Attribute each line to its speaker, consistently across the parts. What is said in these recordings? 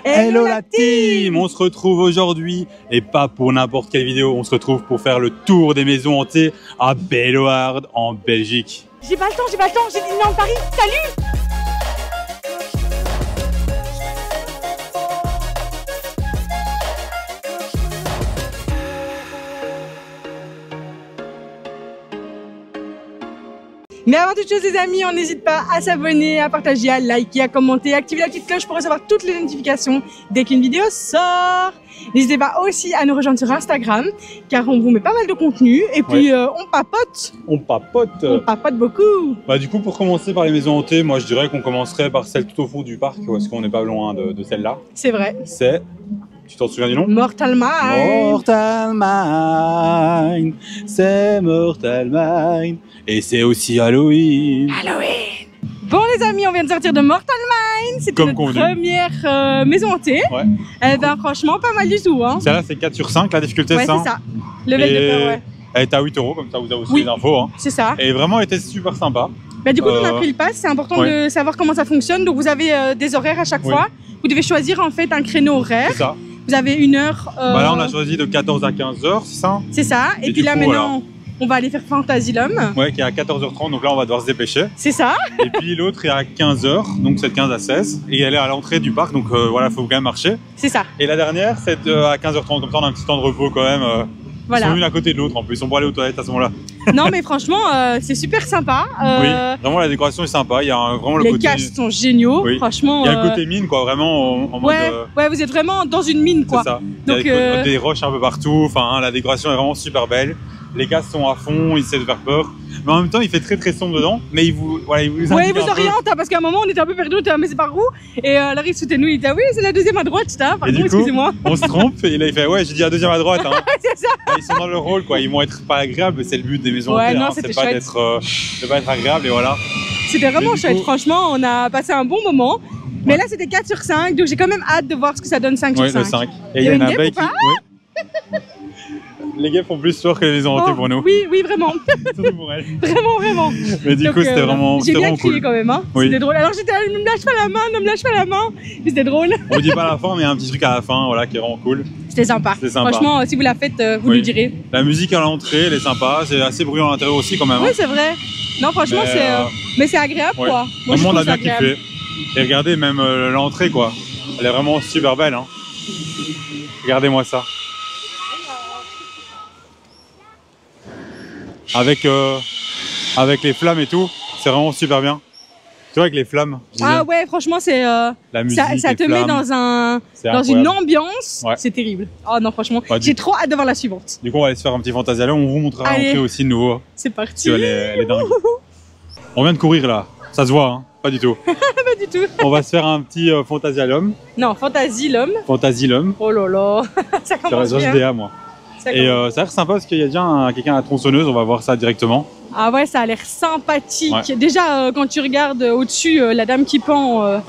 Speaker 1: Hello la team! On se retrouve aujourd'hui, et pas pour n'importe quelle vidéo, on se retrouve pour faire le tour des maisons hantées à Bellewaerde en Belgique.
Speaker 2: J'ai pas le temps, j'ai Disneyland Paris, salut! Mais avant toute chose les amis, on n'hésite pas à s'abonner, à partager, à liker, à commenter, à activer la petite cloche pour recevoir toutes les notifications dès qu'une vidéo sort. N'hésitez pas aussi à nous rejoindre sur Instagram, car on vous met pas mal de contenu et puis on papote.
Speaker 1: On papote.
Speaker 2: On papote beaucoup.
Speaker 1: Bah du coup pour commencer par les maisons hantées, moi je dirais qu'on commencerait par celle tout au fond du parc, parce qu'on n'est pas loin de celle-là.
Speaker 2: C'est vrai.
Speaker 1: C'est... Tu t'en souviens du nom?
Speaker 2: Mortal Mine.
Speaker 1: Mortal Mine, c'est Mortal Mine. Et c'est aussi Halloween.
Speaker 2: Halloween. Bon les amis, on vient de sortir de Mortal Mine. C'était notre première maison hantée.
Speaker 1: Ouais.
Speaker 2: Eh ben franchement pas mal du tout hein.
Speaker 1: Celle-là c'est 4 sur 5, la difficulté
Speaker 2: ouais,
Speaker 1: c'est
Speaker 2: ça. Level de peur, ouais.
Speaker 1: Elle est à 8 €, comme ça vous avez aussi les infos. Hein.
Speaker 2: C'est ça.
Speaker 1: Et vraiment elle était super sympa.
Speaker 2: Bah, du coup on a pris le pass, c'est important de savoir comment ça fonctionne. Donc vous avez des horaires à chaque fois. Vous devez choisir en fait un créneau horaire. C'est ça. Vous avez une heure.
Speaker 1: Bah là on a choisi de 14 à 15 h, c'est ça? C'est
Speaker 2: ça. Et puis là maintenant on va aller faire Fantasylum.
Speaker 1: Ouais, qui est à 14 h 30, donc là on va devoir se dépêcher.
Speaker 2: C'est ça.
Speaker 1: Et puis l'autre est à 15 h, donc c'est de 15 à 16. Et elle est à l'entrée du parc, donc voilà, il faut quand même marcher.
Speaker 2: C'est ça.
Speaker 1: Et la dernière c'est à 15 h 30, comme ça on a un petit temps de repos quand même. Voilà. Ils sont l'une à côté de l'autre en plus, ils sont pour aller aux toilettes à ce moment-là.
Speaker 2: Non mais franchement c'est super sympa.
Speaker 1: Oui, vraiment la décoration est sympa, il y a vraiment le côté...
Speaker 2: Les castes sont géniaux, franchement.
Speaker 1: Il y a le côté mine quoi, vraiment en mode...
Speaker 2: Ouais, vous êtes vraiment dans une mine quoi.
Speaker 1: C'est ça, donc, il y a des roches un peu partout, enfin la décoration est vraiment super belle. Les castes sont à fond, ils essaient de faire peur. Mais en même temps, il fait très sombre dedans. Mais il vous
Speaker 2: oriente, hein, parce qu'à un moment, on était un peu perdus, on était mais c'est par où? Et là, il sautait nous, il était oui, c'est la deuxième à droite, pardon, excusez-moi.
Speaker 1: On se trompe, et là, il fait ouais, j'ai dit la deuxième à droite. Hein.
Speaker 2: C'est ça.
Speaker 1: Et ils sont dans le rôle, quoi. Ils vont être pas agréables, mais c'est le but des maisons hantées.
Speaker 2: Non,
Speaker 1: hein.
Speaker 2: c'est
Speaker 1: pas d'être agréable, et voilà.
Speaker 2: C'était vraiment chouette, franchement, on a passé un bon moment. Mais là, c'était 4 sur 5, donc j'ai quand même hâte de voir ce que ça donne 5 sur 5.
Speaker 1: Le 5. Et il y a une abeille qui... Les gars font plus peur que les maisons hantées pour nous.
Speaker 2: Oui, vraiment.
Speaker 1: Surtout pour elles.
Speaker 2: Vraiment.
Speaker 1: Mais du coup, c'était vraiment cool.
Speaker 2: J'ai bien crié quand même, hein. C'était drôle. Alors j'étais ne me lâche pas la main, ne me lâche pas la main. C'était drôle.
Speaker 1: On vous dit pas à la fin, mais il y a un petit truc à la fin, voilà, qui est vraiment cool.
Speaker 2: C'était sympa. Franchement, si vous la faites, vous nous direz.
Speaker 1: La musique à l'entrée, elle est sympa. C'est assez bruyant à l'intérieur aussi quand même.
Speaker 2: Oui, c'est vrai. Non, franchement, mais c'est agréable, quoi.
Speaker 1: Vraiment, on a bien kiffé. Et regardez, même l'entrée, quoi. Elle est vraiment super belle, hein. Regardez-moi ça. Avec les flammes et tout, c'est vraiment super bien. Tu vois, avec les flammes.
Speaker 2: Ah ouais, franchement, c'est ça te met dans une ambiance. C'est terrible. Oh non, franchement, j'ai trop hâte de voir la suivante.
Speaker 1: Du coup, on va aller se faire un petit Fantasylum. On vous montrera l'entrée aussi de nouveau.
Speaker 2: C'est parti.
Speaker 1: Elle est dingue. On vient de courir là. Ça se voit, hein? Pas du tout.
Speaker 2: Pas du tout.
Speaker 1: On va se faire un petit Fantasylum.
Speaker 2: Non, Fantasylum.
Speaker 1: Fantasylum.
Speaker 2: Oh là là. Ça commence bien.
Speaker 1: HDA, moi. Et ça a l'air sympa parce qu'il y a déjà quelqu'un à la tronçonneuse, on va voir ça directement.
Speaker 2: Ah ouais, ça a l'air sympathique. Ouais. Déjà, quand tu regardes au-dessus la dame qui pend,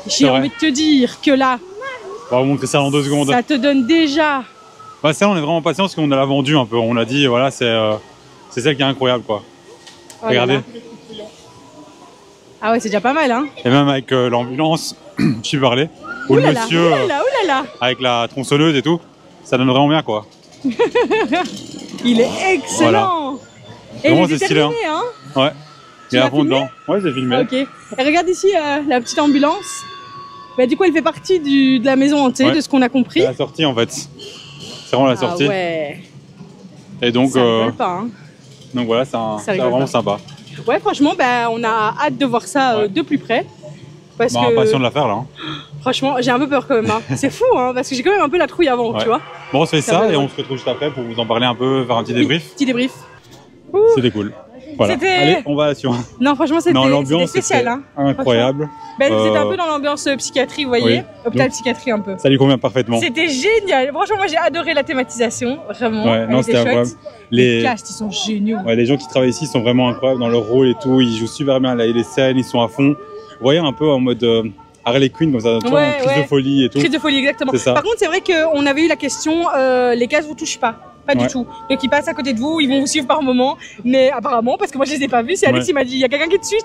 Speaker 2: j'ai envie de te dire que là...
Speaker 1: On va vous montrer ça en 2 secondes.
Speaker 2: Ça te donne déjà...
Speaker 1: Bah ça, on est vraiment patient parce qu'on l'a vendu un peu. On a dit, voilà, c'est celle qui est incroyable, quoi. Oh, regardez.
Speaker 2: Ah ouais, c'est déjà pas mal, hein.
Speaker 1: Et même avec l'ambulance, je suis parlé, ou le monsieur avec la tronçonneuse et tout, ça donne vraiment bien, quoi.
Speaker 2: Il est excellent. Voilà. Et il est terminé, hein.
Speaker 1: Ouais. Il est à fond dedans. Ouais, j'ai filmé.
Speaker 2: Ok. Et regarde ici la petite ambulance. Bah, du coup, elle fait partie de la maison hantée, de ce qu'on a compris.
Speaker 1: C'est la sortie, en fait. C'est vraiment la sortie.
Speaker 2: Ah ouais.
Speaker 1: Et donc,
Speaker 2: ça rigole pas, hein.
Speaker 1: Donc voilà, c'est vraiment sympa.
Speaker 2: Ouais, franchement, bah, on a hâte de voir ça de plus près. Parce que...
Speaker 1: Impatient de la faire là. Hein.
Speaker 2: Franchement, j'ai un peu peur quand même. Hein. C'est fou, hein, parce que j'ai quand même un peu la trouille avant, tu vois.
Speaker 1: Bon, on se fait ça et on se retrouve juste après pour vous en parler un peu, faire un petit débrief.
Speaker 2: Petit débrief.
Speaker 1: C'était cool. Voilà. Allez, on va sur...
Speaker 2: Non, franchement, c'était spécial. Hein.
Speaker 1: Incroyable.
Speaker 2: Ben, c'était un peu dans l'ambiance psychiatrie, vous voyez. Hôpital psychiatrie un peu.
Speaker 1: Ça lui convient parfaitement.
Speaker 2: C'était génial. Franchement, moi, j'ai adoré la thématisation. Vraiment.
Speaker 1: Ouais, non, c'était incroyable.
Speaker 2: Les castes, ils sont géniaux.
Speaker 1: Ouais, les gens qui travaillent ici sont vraiment incroyables dans leur rôle et tout. Ils jouent super bien les scènes, ils sont à fond. Vous voyez, un peu en mode Harley Quinn, comme ça, crise de folie et tout.
Speaker 2: Crise de folie, exactement. Par contre, c'est vrai qu'on avait eu la question, les cases vous touchent pas. pas du tout. Donc ils passent à côté de vous, ils vont vous suivre par moment, mais apparemment, parce que moi je les ai pas vus, c'est Alex qui m'a dit, il y a quelqu'un qui te suit,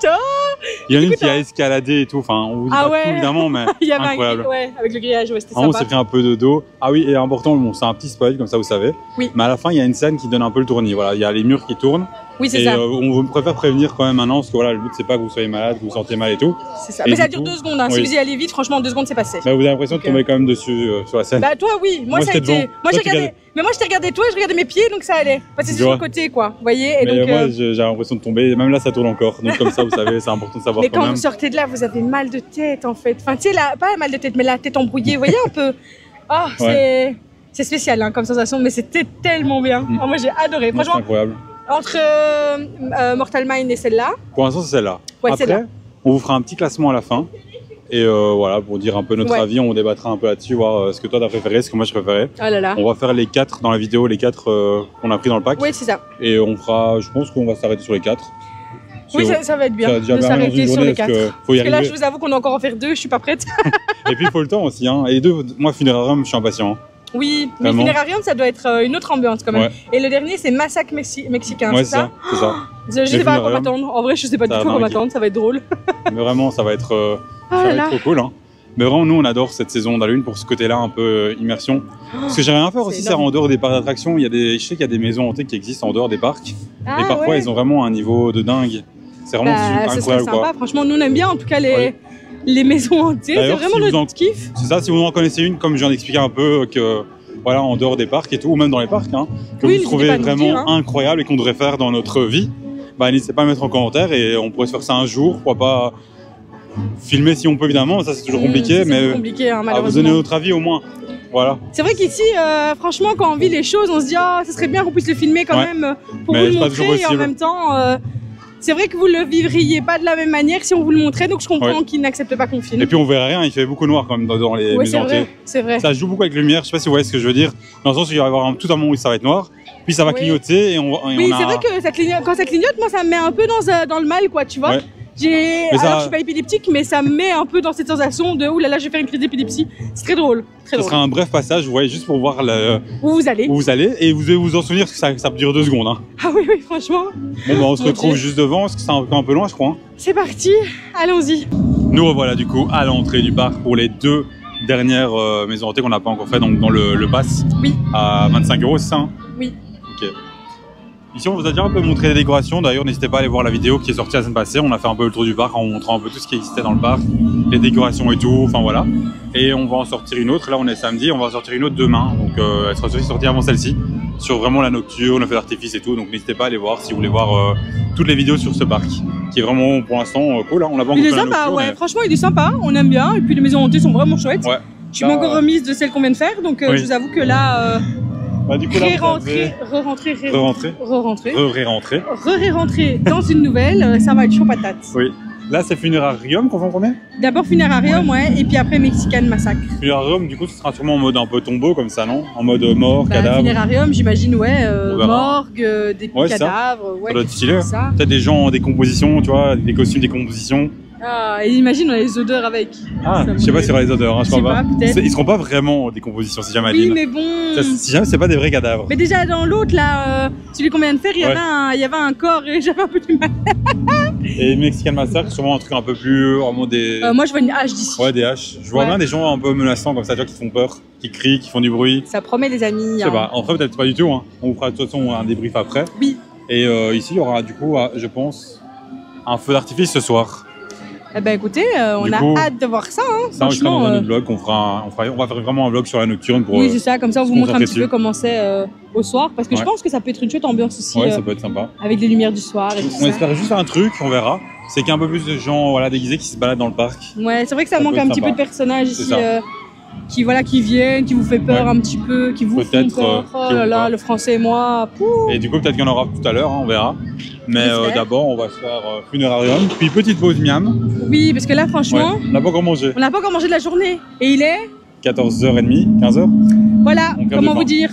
Speaker 1: il y en a une qui a escaladé et tout, enfin on vous dit pas tout évidemment, mais
Speaker 2: il y avait
Speaker 1: incroyable.
Speaker 2: avec le grillage, c'était
Speaker 1: sympa. On s'est
Speaker 2: sympa.
Speaker 1: pris un peu de dos. Ah oui, et important, bon, c'est un petit spoil, comme ça vous savez.
Speaker 2: Oui.
Speaker 1: Mais à la fin, il y a une scène qui donne un peu le tournis. Voilà, il y a les murs qui tournent.
Speaker 2: Oui, c'est ça.
Speaker 1: On préfère prévenir quand même maintenant, parce que voilà, le but c'est pas que vous soyez malade, que vous vous sentez mal et tout.
Speaker 2: C'est ça. Mais ça dure 2 secondes. Hein. Si vous y allez vite, franchement, en 2 secondes, c'est passé.
Speaker 1: Bah, vous avez l'impression de tomber quand même dessus sur la scène.
Speaker 2: Bah toi, oui. Moi ça a été. Moi j'ai regardé. Mais moi je t'ai regardé toi, et je regardais mes pieds, donc ça allait. Parce que c'est sur le côté, quoi. Vous voyez. Et donc.
Speaker 1: Moi, j'ai l'impression de tomber. Même là, ça tourne encore. Donc comme ça, vous savez, c'est important de savoir.
Speaker 2: Mais quand vous sortez de là, vous avez mal de tête, en fait. Enfin, tu sais, pas mal de tête, mais la tête embrouillée. Vous voyez un peu. Ah, c'est spécial, hein, comme sensation, mais c'était tellement bien. Oh, moi j'ai adoré. Franchement.
Speaker 1: C'est incroyable.
Speaker 2: Entre Mortal Mind et celle-là.
Speaker 1: Pour l'instant, c'est celle-là.
Speaker 2: Ouais,
Speaker 1: après, on vous fera un petit classement à la fin. Et voilà, pour dire un peu notre avis, on débattra un peu là-dessus, voir ce que toi t'as préféré, ce que moi je préférais.
Speaker 2: Oh là là.
Speaker 1: On va faire les 4 dans la vidéo, les 4 qu'on a pris dans le pack.
Speaker 2: Oui, c'est ça.
Speaker 1: Et on fera, je pense qu'on va s'arrêter sur les 4.
Speaker 2: Oui, ça va être bien de s'arrêter sur les 4. Parce que là, je vous avoue qu'on a encore en faire 2, je suis pas prête.
Speaker 1: Et puis il faut le temps aussi. Hein. Et les 2, moi, Funerarium, je suis impatient.
Speaker 2: Oui, mais Funerarium, ça doit être une autre ambiance quand même. Et le dernier, c'est Massacre mexicain, c'est ça?
Speaker 1: C'est ça.
Speaker 2: Je sais pas à quoi m'attendre. En vrai, je sais pas du tout à quoi m'attendre, ça va être drôle.
Speaker 1: Mais vraiment, ça va être trop cool. Hein. Mais vraiment, nous, on adore cette saison de la Lune pour ce côté-là, un peu immersion. Parce que j'ai rien à faire aussi, c'est en dehors des parcs d'attractions. Je sais qu'il y a des maisons hantées qui existent en dehors des parcs. Et parfois, ils ont vraiment un niveau de dingue. C'est vraiment incroyable.
Speaker 2: Sympa. Franchement, nous, on aime bien en tout cas les maisons hantées. C'est vraiment notre kiff.
Speaker 1: C'est ça, si vous en connaissez une, comme je viens d'expliquer un peu, que voilà, en dehors des parcs et tout, ou même dans les parcs, hein, que vous trouvez vraiment incroyable et qu'on devrait faire dans notre vie, bah, n'hésitez pas à mettre en commentaire et on pourrait se faire ça un jour, pourquoi pas filmer si on peut évidemment, ça c'est toujours compliqué, mais
Speaker 2: compliqué, hein,
Speaker 1: à vous donner notre avis au moins. Voilà.
Speaker 2: C'est vrai qu'ici, franchement, quand on vit les choses, on se dit ah, ça serait bien qu'on puisse le filmer quand même pour vous le montrer et en même temps. C'est vrai que vous le vivriez pas de la même manière si on vous le montrait, donc je comprends qu'ils n'acceptent pas qu'on filme.
Speaker 1: Et puis on verrait rien, il fait beaucoup noir quand même dans les maisons hantées.
Speaker 2: C'est vrai.
Speaker 1: Ça joue beaucoup avec la lumière, je sais pas si vous voyez ce que je veux dire, dans le sens où il va y avoir tout un moment où ça va être noir, puis ça va clignoter et oui,
Speaker 2: c'est vrai que quand ça clignote, moi ça me met un peu dans le mal, quoi, tu vois. Alors je suis pas épileptique, mais ça me met un peu dans cette sensation de oulala, je vais faire une crise d'épilepsie. C'est très drôle.
Speaker 1: Ce sera un bref passage, vous voyez, juste pour voir
Speaker 2: où vous allez. Et
Speaker 1: vous allez vous en souvenir parce que ça dure 2 secondes. Hein.
Speaker 2: Ah oui, franchement.
Speaker 1: Bon, bah, on se retrouve juste devant, parce que c'est un peu loin, je crois. Hein.
Speaker 2: C'est parti, allons-y.
Speaker 1: Nous revoilà du coup à l'entrée du parc pour les 2 dernières maisons hantées qu'on n'a pas encore fait, donc dans le pass.
Speaker 2: Oui.
Speaker 1: À 25 €, c'est ça hein?
Speaker 2: Oui.
Speaker 1: Ok. Ici, on vous a déjà un peu montré les décorations. D'ailleurs, n'hésitez pas à aller voir la vidéo qui est sortie la semaine passée. On a fait un peu le tour du parc en montrant un peu tout ce qui existait dans le parc, les décorations et tout. Enfin voilà. Et on va en sortir une autre. Là, on est samedi. On va en sortir une autre demain. Donc, elle sera sortie avant celle-ci. Sur vraiment la nocturne, le feu d'artifice et tout. Donc, n'hésitez pas à aller voir si vous voulez voir toutes les vidéos sur ce parc, qui est vraiment pour l'instant cool. Hein. On l'a pas encore fait.
Speaker 2: Il est sympa, ouais. Franchement, il est sympa. On aime bien. Et puis, les maisons hantées sont vraiment chouettes. Ouais. Je suis encore remise de celle qu'on vient de faire. Donc, je vous avoue que là.
Speaker 1: Bah, du coup, là,
Speaker 2: re-rentrer dans une nouvelle, ça va être chaud patate.
Speaker 1: Oui. Là, c'est Funerarium qu'on va en premier.
Speaker 2: D'abord Funerarium, et puis après Mexican Massacre.
Speaker 1: Funerarium, du coup, ce sera sûrement en mode un peu tombeau comme ça, non? En mode mort, cadavre.
Speaker 2: Funerarium, j'imagine, morgue, des cadavres.
Speaker 1: Ça doit être stylé. Peut-être des gens en décomposition, tu vois, des costumes décomposition.
Speaker 2: Ah, et imagine, on a les odeurs avec.
Speaker 1: Ah, je sais pas s'il y aura les odeurs, hein, je crois pas.
Speaker 2: Ils
Speaker 1: seront pas vraiment en décomposition, si jamais.
Speaker 2: Oui, mais bon.
Speaker 1: Si jamais, c'est pas des vrais cadavres.
Speaker 2: Mais déjà, dans l'autre, là, celui qu'on vient de faire, il y avait un corps et j'avais un peu du mal.
Speaker 1: Et Mexican Massacre, sûrement un truc un peu plus. Vraiment des.
Speaker 2: Moi, je vois une hache d'ici.
Speaker 1: Ouais, des haches. Je vois bien des gens un peu menaçants comme ça, tu vois, qui font peur, qui crient, qui font du bruit.
Speaker 2: Ça promet, les amis.
Speaker 1: Je sais pas, en fait, peut-être pas du tout. Hein. On vous fera de toute façon un débrief après.
Speaker 2: Oui.
Speaker 1: Et ici, il y aura du coup, je pense, un feu d'artifice ce soir.
Speaker 2: Eh ben écoutez, on a hâte de voir ça. Hein,
Speaker 1: ça, franchement, dans notre vlog, on va faire vraiment un vlog sur la nocturne pour.
Speaker 2: Oui, c'est ça. Comme ça, on vous montre un petit peu comment c'est au soir, parce que je pense que ça peut être une chouette ambiance aussi.
Speaker 1: Ouais, ça peut être sympa.
Speaker 2: Avec les lumières du soir et tout ça.
Speaker 1: On espère juste un truc, on verra. C'est qu'il y a un peu plus de gens, déguisés qui se baladent dans le parc.
Speaker 2: Ouais, c'est vrai que ça manque un petit peu de personnages ici. Qui viennent, qui vous fait peur un petit peu, qui vous font peur. Oh là là, le français et moi.
Speaker 1: Et du coup, peut-être qu'il y en aura tout à l'heure, on verra. Mais d'abord, on va se faire Funerarium, puis petite pause miam.
Speaker 2: Oui, parce que là, franchement,
Speaker 1: on n'a pas encore mangé.
Speaker 2: On n'a pas encore mangé de la journée. Et il est
Speaker 1: 14h30, 15h.
Speaker 2: Voilà, comment vous dire.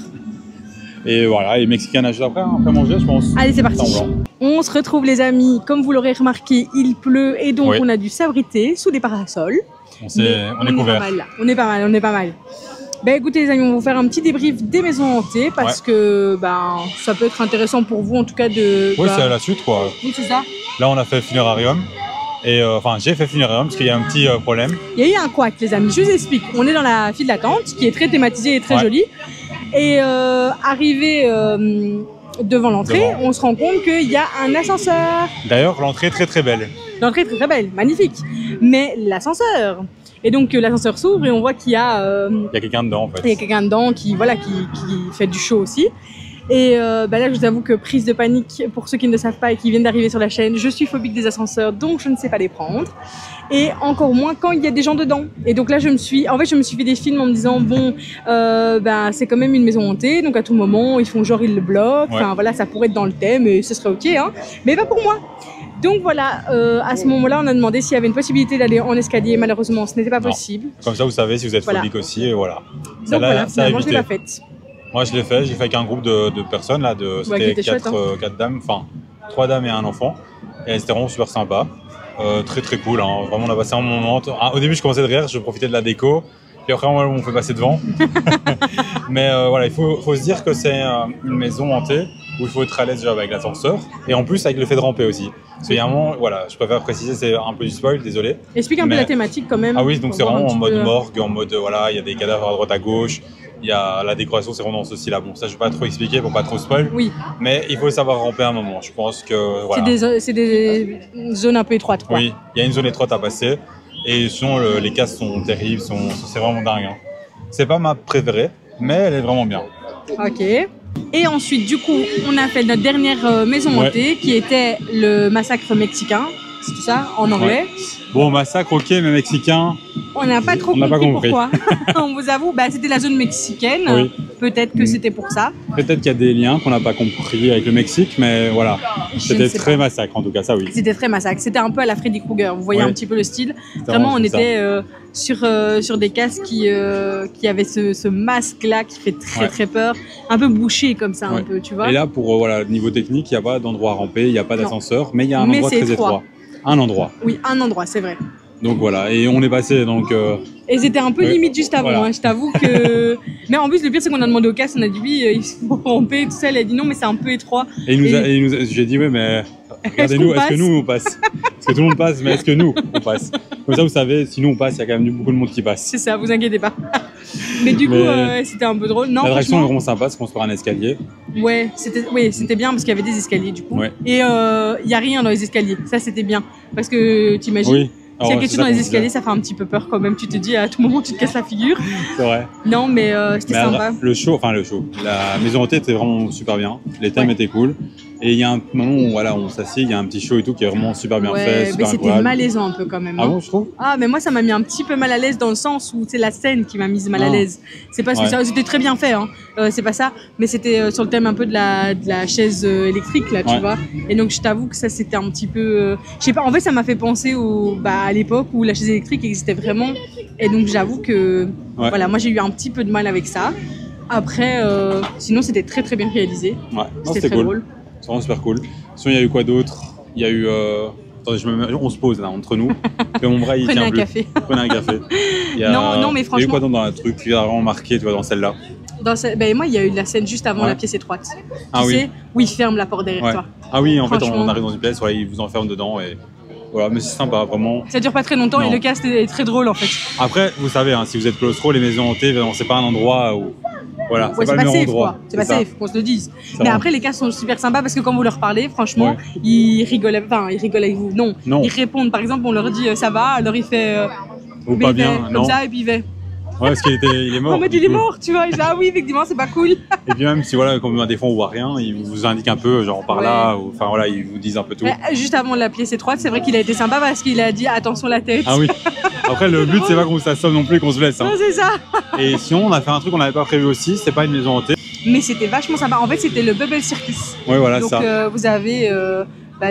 Speaker 1: Et voilà, et Mexicain juste après manger, je pense.
Speaker 2: Allez, c'est parti. On se retrouve, les amis. Comme vous l'aurez remarqué, il pleut et donc on a dû s'abriter sous des parasols.
Speaker 1: On est couvert.
Speaker 2: On est pas mal. Ben écoutez les amis, on va vous faire un petit débrief des maisons hantées parce que ça peut être intéressant pour vous en tout cas de...
Speaker 1: Oui, c'est à la suite quoi.
Speaker 2: Oui, c'est ça.
Speaker 1: Là, on a fait Funérarium. Et enfin, j'ai fait Funérarium parce qu'il y a un petit problème.
Speaker 2: Il y a eu un couac, les amis. Je vous explique. On est dans la file d'attente qui est très thématisée et très jolie. Et arrivé devant l'entrée, on se rend compte qu'il y a un ascenseur.
Speaker 1: D'ailleurs, l'entrée est très très belle.
Speaker 2: L'entrée est très très belle, magnifique. Mais l'ascenseur. Et donc l'ascenseur s'ouvre et on voit qu'il y a...
Speaker 1: il y a quelqu'un dedans en fait.
Speaker 2: Il y a quelqu'un dedans qui fait du show aussi. Et là, je vous avoue que prise de panique, pour ceux qui ne le savent pas et qui viennent d'arriver sur la chaîne, je suis phobique des ascenseurs, donc je ne sais pas les prendre. Et encore moins quand il y a des gens dedans. Et donc là, je me suis fait des films en me disant, bon, c'est quand même une maison hantée, donc à tout moment, ils font genre, ils le bloquent. Enfin voilà, ça pourrait être dans le thème et ce serait ok, hein. Mais pas pour moi. Donc voilà, à ce moment-là, on a demandé s'il y avait une possibilité d'aller en escalier. Malheureusement, ce n'était pas possible.
Speaker 1: Comme ça, vous savez si vous êtes phobique aussi, et voilà.
Speaker 2: Donc voilà, finalement, je l'ai pas faite.
Speaker 1: Moi, je l'ai fait avec un groupe de personnes, là, c'était 4 dames, enfin 3 dames et un enfant. Et c'était vraiment super sympa. Très très cool, hein. Vraiment, on a passé un bon moment. Au début, je commençais de rire, je profitais de la déco. Puis après, on me fait passer devant. Mais voilà, il faut se dire que c'est une maison hantée où il faut être à l'aise déjà avec l'ascenseur. Et en plus, avec le fait de ramper aussi. Parce qu'il y a un moment, voilà, je préfère préciser, c'est un peu du spoil, désolé.
Speaker 2: Explique un peu la thématique quand même.
Speaker 1: Ah oui, donc c'est vraiment en mode morgue, en mode, voilà, il y a des cadavres à droite à gauche. Il y a la décoration, c'est vraiment dans ce style-là. Bon, ça, je vais pas trop expliquer pour pas trop spoil.
Speaker 2: Oui.
Speaker 1: Mais il faut savoir ramper un moment. Je pense que, voilà.
Speaker 2: C'est des zones un peu étroites, quoi.
Speaker 1: Oui, il y a une zone étroite à passer. Et sinon, les cases sont terribles, c'est vraiment dingue. Hein. C'est pas ma préférée, mais elle est vraiment bien.
Speaker 2: Ok. Et ensuite, du coup, on a fait notre dernière maison hantée, qui était le massacre mexicain. C'était ça, en anglais.
Speaker 1: Bon, massacre, ok, mais mexicain.
Speaker 2: On n'a pas trop compris pourquoi. On vous avoue, c'était la zone mexicaine. Oui. Peut-être que c'était pour ça.
Speaker 1: Peut-être qu'il y a des liens qu'on n'a pas compris avec le Mexique, mais voilà. C'était très massacre, en tout cas, ça oui.
Speaker 2: C'était très massacre. C'était un peu à la Freddy Krueger. Vous voyez un petit peu le style. Vraiment, on était sur des casques qui avaient ce masque-là qui fait très très peur. Un peu bouché comme ça, un peu, tu vois.
Speaker 1: Et là, pour niveau technique, il n'y a pas d'endroit à ramper, il n'y a pas d'ascenseur, mais il y a un endroit très étroit. Un endroit.
Speaker 2: Oui, un endroit, c'est vrai.
Speaker 1: Donc voilà, et on est passé donc...
Speaker 2: Et c'était un peu limite juste avant, voilà. Hein, je t'avoue que... Mais en plus, le pire, c'est qu'on a demandé au casse, on a dit oui, il faut ramper, tout ça, elle a dit non, mais c'est un peu étroit.
Speaker 1: Et j'ai dit oui, mais regardez-nous, est-ce que nous on passe? Parce que tout le monde passe, mais est-ce que nous on passe? Comme ça, vous savez, si nous on passe, il y a quand même beaucoup de monde qui passe.
Speaker 2: C'est ça, vous inquiétez pas. Mais du coup, c'était un peu drôle.
Speaker 1: L'attraction est vraiment sympa, parce qu'on se fera un escalier.
Speaker 2: Ouais, c'était bien parce qu'il y avait des escaliers du coup. Ouais. Et il n'y a rien dans les escaliers, ça c'était bien. Parce que t'imagines, s'il y a quelque chose dans les escaliers, ça fait un petit peu peur quand même. Tu te dis à tout moment, tu te casses la figure.
Speaker 1: C'est vrai.
Speaker 2: Non, mais c'était sympa.
Speaker 1: Le show, la maison hantée était vraiment super bien. Les thèmes étaient cool. Et il y a un moment où on s'assied, il y a un petit show et tout qui est vraiment super bien fait.
Speaker 2: Mais c'était malaisant un peu quand même.
Speaker 1: Ah bon, je trouve.
Speaker 2: Ah, mais moi ça m'a mis un petit peu mal à l'aise dans le sens où c'est la scène qui m'a mise mal à l'aise. C'est parce que c'était très bien fait, hein. C'est pas ça. Mais c'était sur le thème un peu de la chaise électrique là, tu vois. Et donc je t'avoue que ça c'était un petit peu. Je sais pas, en fait ça m'a fait penser à l'époque où la chaise électrique existait vraiment. Et donc j'avoue que voilà, moi j'ai eu un petit peu de mal avec ça. Après, sinon c'était très très bien réalisé.
Speaker 1: Ouais,
Speaker 2: c'était très
Speaker 1: cool.
Speaker 2: drôle.
Speaker 1: C'est vraiment super cool. Sinon, il y a eu quoi d'autre? Il y a eu... Attendez, on se pose là, entre nous. Et mon bras, il tient plus. Prenez un café.
Speaker 2: Non, mais franchement...
Speaker 1: Il y a eu quoi dans le truc qui a vraiment marqué, tu vois, dans celle-là?
Speaker 2: Moi, il y a eu la scène juste avant la pièce étroite. Tu sais, où il ferme la porte derrière toi.
Speaker 1: Ah oui, en fait, on arrive dans une pièce, il vous enferme dedans et... Voilà, mais c'est sympa, vraiment.
Speaker 2: Ça dure pas très longtemps et le cast est très drôle, en fait.
Speaker 1: Après, vous savez, hein, si vous êtes claustro, les maisons hantées, c'est pas un endroit où... Voilà,
Speaker 2: c'est pas safe, quoi. C'est pas safe, qu'on se le dise. Mais après, les cas sont super sympas parce que quand vous leur parlez, franchement, ils rigolent avec vous. Non. Ils répondent. Par exemple, on leur dit ça va, alors il fait.
Speaker 1: Ou pas bien, non.
Speaker 2: Comme ça, et puis il fait.
Speaker 1: Ouais, parce qu'il est mort.
Speaker 2: En mode, il est mort, tu vois. Ah oui, effectivement, c'est pas cool.
Speaker 1: Et puis même si, comme des fois on voit rien, ils vous indiquent un peu, genre par là, ou enfin voilà, ils vous disent un peu tout.
Speaker 2: Juste avant la pièce étroite, c'est vrai qu'il a été sympa parce qu'il a dit attention la tête.
Speaker 1: Ah oui. Après, le but, c'est pas qu'on s'assomme non plus, qu'on se blesse. Hein.
Speaker 2: Non, c'est ça.
Speaker 1: Et sinon, on a fait un truc qu'on n'avait pas prévu aussi, c'est pas une maison hantée.
Speaker 2: Mais c'était vachement sympa. En fait, c'était le Bubble Circus.
Speaker 1: Ouais, voilà,
Speaker 2: donc,
Speaker 1: ça.
Speaker 2: Donc, vous avez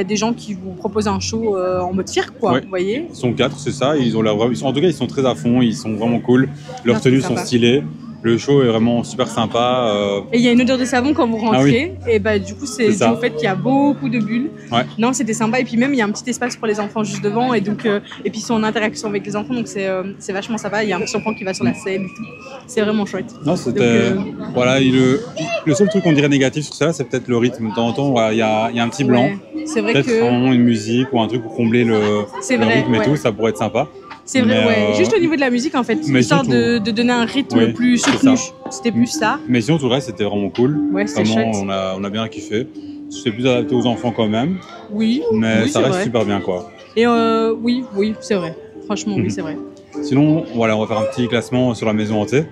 Speaker 2: des gens qui vous proposent un show en mode cirque, quoi, vous voyez.
Speaker 1: Ils sont 4, c'est ça. En tout cas, ils sont très à fond, ils sont vraiment cool. Leurs tenues sont stylées. Le show est vraiment super sympa.
Speaker 2: Et il y a une odeur de savon quand vous rentrez.
Speaker 1: Ah oui.
Speaker 2: Et bah, du coup, c'est dû
Speaker 1: ça.
Speaker 2: au fait qu'il y a beaucoup de bulles.
Speaker 1: Ouais.
Speaker 2: Non, c'était sympa. Et puis même, il y a un petit espace pour les enfants juste devant. Et donc, et puis ils sont en interaction avec les enfants. Donc, c'est vachement sympa. Il y a un petit enfant qui va sur la scène et tout. C'est vraiment chouette.
Speaker 1: Non, c'était. Voilà, le seul truc qu'on dirait négatif sur ça, c'est peut-être le rythme. De temps en temps, voilà, il y a un petit blanc.
Speaker 2: Ouais. C'est vrai
Speaker 1: Peut-être
Speaker 2: que.
Speaker 1: vraiment une musique ou un truc pour combler le rythme et tout, ça pourrait être sympa.
Speaker 2: C'est vrai,
Speaker 1: Mais,
Speaker 2: ouais. Juste au niveau de la musique, en fait,
Speaker 1: mais
Speaker 2: histoire
Speaker 1: surtout-
Speaker 2: de donner un rythme plus soutenu. C'était plus ça.
Speaker 1: Mais sinon, tout le reste, c'était vraiment cool.
Speaker 2: Ouais, c'était
Speaker 1: Vraiment,
Speaker 2: chouette.
Speaker 1: on a bien kiffé. C'est plus adapté aux enfants quand même,
Speaker 2: Oui.
Speaker 1: mais
Speaker 2: Oui,
Speaker 1: ça
Speaker 2: c'est
Speaker 1: reste
Speaker 2: vrai.
Speaker 1: super bien, quoi.
Speaker 2: Et oui, c'est vrai. Franchement, oui, c'est vrai.
Speaker 1: Sinon, voilà, on va faire un petit classement sur la maison hantée.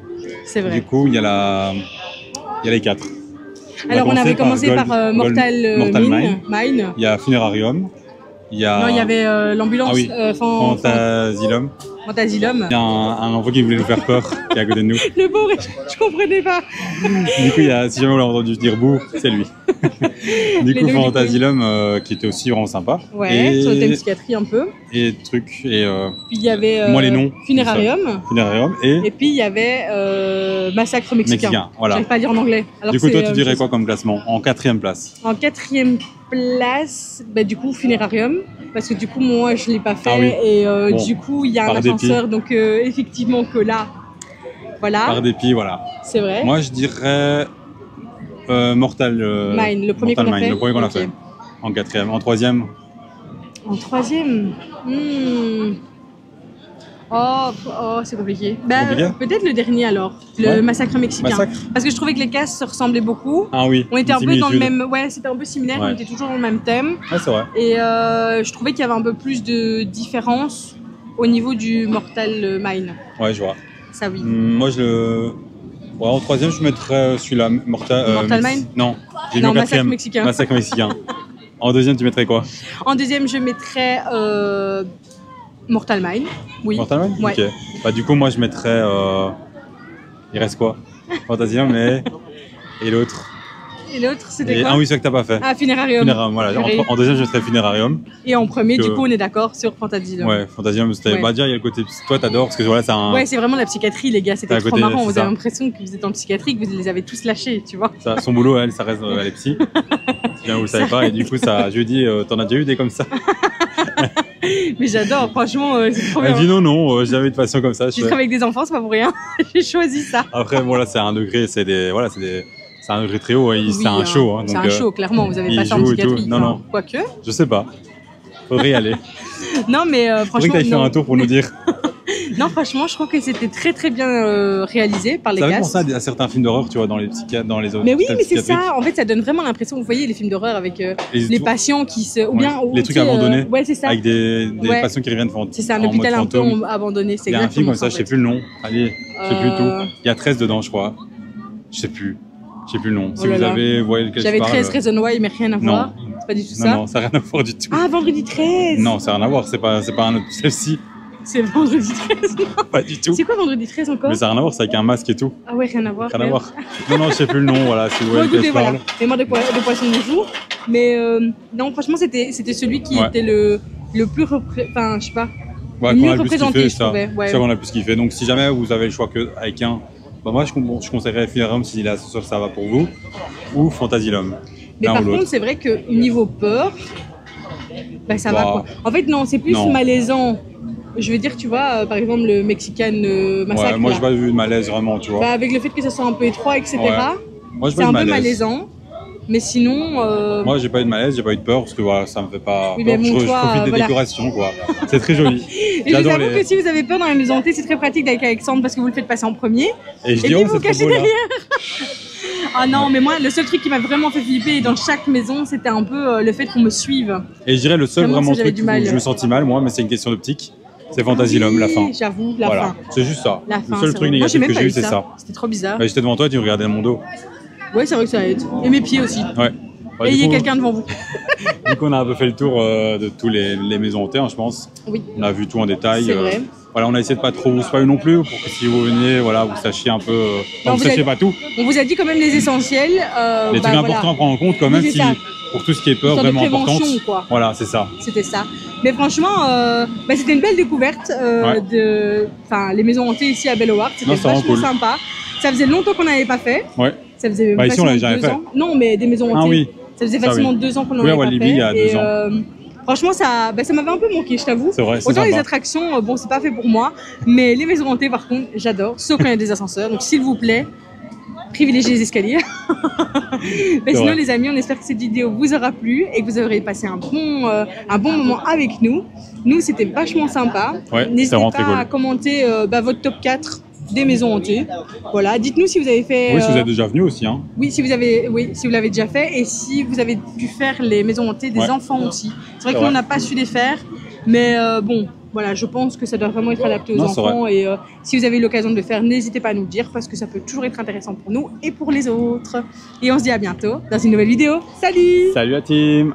Speaker 2: C'est vrai.
Speaker 1: Du coup, il y a les 4.
Speaker 2: Alors, on avait commencé par Mortal Mine.
Speaker 1: Il y a Funérarium. Il y a...
Speaker 2: Non, il y avait l'ambulance.
Speaker 1: Ah oui, Fantasylum.
Speaker 2: Fantasylum.
Speaker 1: Il y a un enfant qui voulait nous faire peur, qui est à côté de nous.
Speaker 2: Le pauvre, je comprenais pas.
Speaker 1: Du coup, si jamais vous l'avez entendu dire bouh, c'est lui. Du coup, Fantasylum, qui était aussi vraiment sympa.
Speaker 2: Ouais, sur le thème psychiatrie un peu.
Speaker 1: Et trucs. Et,
Speaker 2: puis il y avait
Speaker 1: moi, les noms.
Speaker 2: Funérarium.
Speaker 1: Funérarium.
Speaker 2: Et puis il y avait Massacre mexicain.
Speaker 1: Voilà.
Speaker 2: J'arrive pas à dire en anglais. Alors
Speaker 1: du coup, toi, tu dirais quoi comme classement? En 4e place?
Speaker 2: En 4e place, bah, du coup, Funérarium. Parce que du coup, moi, je l'ai pas fait.
Speaker 1: Ah oui.
Speaker 2: Et
Speaker 1: Bon,
Speaker 2: du coup, il y a un ascenseur. Donc, effectivement, que là, voilà.
Speaker 1: Par dépit, voilà.
Speaker 2: C'est vrai.
Speaker 1: Moi, je dirais Mortal
Speaker 2: Mine, le premier qu'on a fait.
Speaker 1: Le premier qu'on a fait. En 4e. En 3e?
Speaker 2: En 3e Oh, c'est compliqué. Bah, peut-être le dernier alors, le Massacre mexicain. Parce que je trouvais que les cases se ressemblaient beaucoup.
Speaker 1: Ah oui.
Speaker 2: On était un peu dans le même. Ouais, c'était un peu similaire.
Speaker 1: Ouais.
Speaker 2: On était toujours dans le même thème.
Speaker 1: Ouais, c'est vrai.
Speaker 2: Et je trouvais qu'il y avait un peu plus de différence au niveau du Mortal Mine.
Speaker 1: Ouais, je vois.
Speaker 2: Ça oui.
Speaker 1: Moi, ouais, en 3e, je mettrais celui-là,
Speaker 2: Mortal Mine.
Speaker 1: Non, j'ai mis en 4e.
Speaker 2: Massacre mexicain.
Speaker 1: Massacre mexicain. En 2e, tu mettrais quoi?
Speaker 2: En 2e, je mettrais Mortal Mine. Oui.
Speaker 1: Mortal Mine?
Speaker 2: Ouais.
Speaker 1: Ok. Bah, du coup, moi, je mettrais. Il reste quoi? Fantasylum, mais. Et l'autre?
Speaker 2: Et l'autre, c'était quoi?
Speaker 1: Ah oui, c'est que t'as pas fait.
Speaker 2: Ah, Funérarium.
Speaker 1: Funérarium, voilà. En 2e, je mettrais Funérarium.
Speaker 2: Et en premier, du coup, on est d'accord sur Fantasylum.
Speaker 1: Ouais, Fantasylum, c'était.
Speaker 2: Ouais.
Speaker 1: Bah, déjà, il y a le côté. Toi, t'adores parce que voilà, c'est un.
Speaker 2: Ouais, c'est vraiment la psychiatrie, les gars. C'était trop
Speaker 1: côté,
Speaker 2: marrant. Vous
Speaker 1: ça.
Speaker 2: avez l'impression que vous êtes en psychiatrie, que vous les avez tous lâchés, tu vois.
Speaker 1: Ça, son boulot, elle, ça reste. Elle est psy. Si bien vous le savez pas. Et du coup, ça, je lui dis, t'en as déjà eu des comme ça?
Speaker 2: Mais j'adore, franchement, c'est trop bien.
Speaker 1: Elle dit non, j'ai jamais eu de passion comme ça.
Speaker 2: Je travaille avec des enfants, c'est pas pour rien. J'ai choisi ça.
Speaker 1: Après, bon, là, c'est un degré, c'est un degré très haut, oui, c'est un show. Hein,
Speaker 2: c'est un show, clairement, vous avez pas ça en psychiatrie.
Speaker 1: Non.
Speaker 2: Quoique.
Speaker 1: Je sais pas. Faudrait y aller.
Speaker 2: Non, mais franchement.
Speaker 1: Faudrait que t'ailles faire un tour pour nous dire.
Speaker 2: Non, franchement, je trouve que c'était très très bien réalisé par les gars.
Speaker 1: Ça fait penser à certains films d'horreur, tu vois, dans les psychiatres, dans les autres.
Speaker 2: Mais oui, mais c'est ça. En fait, ça donne vraiment l'impression. Vous voyez les films d'horreur avec les patients qui se, ou bien
Speaker 1: les trucs abandonnés.
Speaker 2: Ouais, c'est ça.
Speaker 1: Avec des patients qui reviennent fantômes.
Speaker 2: C'est ça, un hôpital un peu abandonné.
Speaker 1: Il y a un film comme ça, je sais plus le nom. Allez, je sais plus tout. Il y a 13 dedans, je crois. Je sais plus le nom. Si vous avez, vous voyez lequel je parle.
Speaker 2: J'avais 13 Reasons Why, mais rien à voir. C'est pas du tout ça.
Speaker 1: Non, ça n'a rien à voir du tout.
Speaker 2: Ah, Vendredi 13.
Speaker 1: Non, ça n'a rien à voir. C'est pas un autre. Celle-ci.
Speaker 2: C'est Vendredi 13, non?
Speaker 1: Pas du tout.
Speaker 2: C'est quoi Vendredi 13 encore?
Speaker 1: Mais ça n'a rien à voir, c'est avec un masque et tout.
Speaker 2: Ah ouais, rien à voir.
Speaker 1: Rien à voir. Non, je sais plus le nom, voilà, si vous voyez lequel je parle.
Speaker 2: Mémoire de poisson du jour. Mais non, franchement, c'était celui qui était le plus enfin, je sais pas.
Speaker 1: Ouais,
Speaker 2: mieux représenté, je trouvais.
Speaker 1: C'est ça qu'on a plus kiffé. Donc si jamais vous avez le choix avec un, bah moi je conseillerais Funérarium si là ça va pour vous, ou Fantasylum.
Speaker 2: Mais par contre, c'est vrai que niveau peur, bah ça va quoi. En fait, non, c'est plus malaisant. Je veux dire, tu vois, par exemple, le Mexican Massacre.
Speaker 1: Ouais, moi, j'ai pas vu de malaise vraiment, tu vois.
Speaker 2: Bah, avec le fait que ça soit un peu étroit, etc.
Speaker 1: Ouais. Moi,
Speaker 2: c'est un peu malaisant. Mais sinon.
Speaker 1: Moi, j'ai pas eu de malaise, j'ai pas eu de peur parce que voilà, ça me fait pas.
Speaker 2: Oui,
Speaker 1: peur.
Speaker 2: mais
Speaker 1: Je profite des décorations, quoi. C'est très joli.
Speaker 2: Et je vous avoue que si vous avez peur dans la maison hantée, c'est très pratique d'être avec Alexandre parce que vous le faites passer en premier.
Speaker 1: Et je dis,
Speaker 2: puis
Speaker 1: oh,
Speaker 2: vous cachez derrière. Ah non, mais moi, le seul truc qui m'a vraiment fait flipper dans chaque maison, c'était un peu le fait qu'on me suive.
Speaker 1: Et je dirais le seul vraiment truc où je me sentis mal, moi, mais c'est une question d'optique. C'est Fantasylum, la fin.
Speaker 2: J'avoue, la fin.
Speaker 1: C'est juste ça.
Speaker 2: Le
Speaker 1: seul truc négatif que j'ai eu, c'est ça.
Speaker 2: C'était trop bizarre.
Speaker 1: J'étais devant toi et tu regardais mon dos.
Speaker 2: Ouais, c'est vrai que ça aide. Et mes pieds aussi.
Speaker 1: Ouais.
Speaker 2: Et il y a quelqu'un devant vous.
Speaker 1: Du coup, on a un peu fait le tour de tous les maisons hantées, je pense.
Speaker 2: Oui.
Speaker 1: On a vu tout en détail.
Speaker 2: C'est vrai.
Speaker 1: Voilà, on a essayé de pas trop vous spoiler non plus, pour que si vous veniez, voilà, vous sachiez un peu. Vous sachiez pas tout.
Speaker 2: On vous a dit quand même les essentiels.
Speaker 1: Les trucs importants à prendre en compte, quand même, pour tout ce qui est peur vraiment importante. Voilà, c'est ça.
Speaker 2: C'était ça. Mais franchement, c'était une belle découverte. Les maisons hantées ici à Bellowart. C'était vachement sympa. Ça faisait longtemps qu'on n'avait pas fait.
Speaker 1: Ouais.
Speaker 2: Ça faisait
Speaker 1: Bah, ici, on l'avait
Speaker 2: facilement
Speaker 1: jamais
Speaker 2: 2 ans. Non, mais des maisons hantées.
Speaker 1: Ah oui.
Speaker 2: Ça faisait
Speaker 1: Ça,
Speaker 2: facilement
Speaker 1: oui.
Speaker 2: 2 ans qu'on n'en
Speaker 1: Oui, à
Speaker 2: avait pas
Speaker 1: Walibi,
Speaker 2: fait.
Speaker 1: il y a 2 ans.
Speaker 2: Franchement, ça m'avait un peu manqué, je t'avoue.
Speaker 1: C'est vrai, c'est
Speaker 2: Autant les
Speaker 1: sympa.
Speaker 2: attractions, bon, c'est pas fait pour moi. Mais les maisons hantées, par contre, j'adore. Sauf quand il y a des ascenseurs. Donc, s'il vous plaît, privilégiez les escaliers. Mais sinon,
Speaker 1: vrai.
Speaker 2: les amis, on espère que cette vidéo vous aura plu et que vous aurez passé un bon moment avec nous. Nous, c'était vachement sympa.
Speaker 1: Ouais,
Speaker 2: N'hésitez
Speaker 1: c'était vraiment
Speaker 2: pas
Speaker 1: très cool.
Speaker 2: à commenter votre top 4 des maisons hantées. Voilà, dites-nous si vous avez fait.
Speaker 1: Oui, si vous êtes déjà venu aussi. Hein.
Speaker 2: Oui, si vous l'avez déjà fait et si vous avez pu faire les maisons hantées des enfants aussi. C'est vrai que nous, on n'a pas su les faire, mais bon, voilà, je pense que ça doit vraiment être adapté aux enfants et si vous avez eu l'occasion de le faire, n'hésitez pas à nous le dire parce que ça peut toujours être intéressant pour nous et pour les autres. Et on se dit à bientôt dans une nouvelle vidéo. Salut!
Speaker 1: Salut la team!